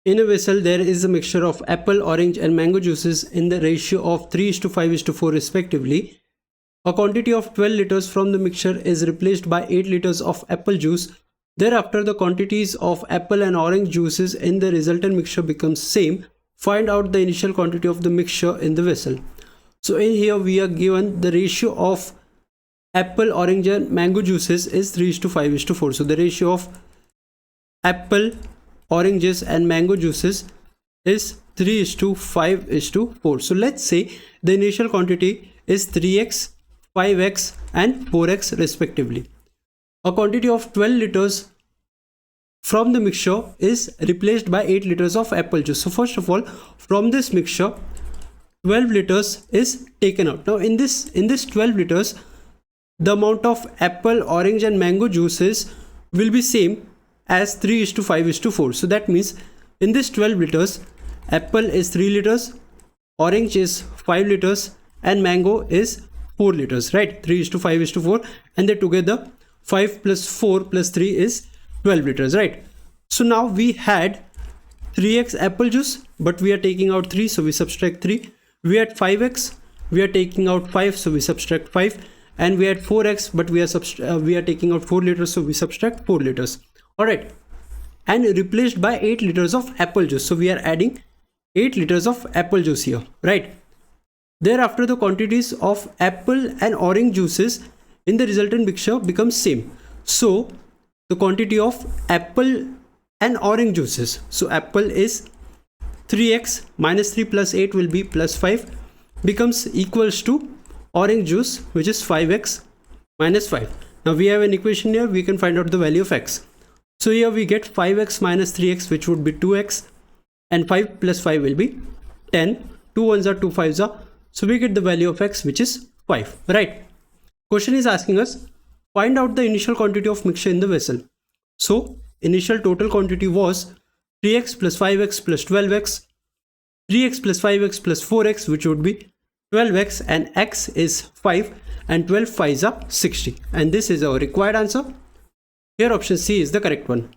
In a vessel, there is a mixture of apple, orange and mango juices in the ratio of 3:5:4 respectively. A quantity of 12 liters from the mixture is replaced by 8 liters of apple juice. Thereafter, the quantities of apple and orange juices in the resultant mixture becomes same. Find out the initial quantity of the mixture in the vessel. So in here we are given the ratio of apple, orange and mango juices is 3:5:4. So the ratio of apple, oranges and mango juices is 3:5:4. So let's say the initial quantity is 3x, 5x and 4x respectively. A quantity of 12 liters from the mixture is replaced by 8 liters of apple juice. So first of all, from this mixture 12 liters is taken out. Now in this 12 liters, the amount of apple, orange and mango juices will be same as 3:5:4. So that means in this 12 liters, apple is 3 liters, orange is 5 liters and mango is 4 liters, right? 3:5:4, and they together 5 plus 4 plus 3 is 12 liters, right? So now we had 3x apple juice, but we are taking out 3, so we subtract 3. We had 5x, we are taking out 5, so we subtract 5. And we had 4x, but we are taking out 4 liters, so we subtract 4 liters. Alright, and replaced by 8 liters of apple juice. So we are adding 8 liters of apple juice here, right? Thereafter, the quantities of apple and orange juices in the resultant mixture becomes same. So the quantity of apple and orange juices, so apple is 3x minus 3 plus 8 will be plus 5, becomes equals to orange juice, which is 5x minus 5. Now we have an equation here, we can find out the value of x. So here we get 5x minus 3x, which would be 2x, and 5 plus 5 will be 10. 2 ones are 2 5s are, so we get the value of x, which is 5, right? Question is asking us, find out the initial quantity of mixture in the vessel. So initial total quantity was 3x plus 5x plus 12x, 3x plus 5x plus 4x, which would be 12x, and x is 5, and 12 5s are 60, and this is our required answer. Here option C is the correct one.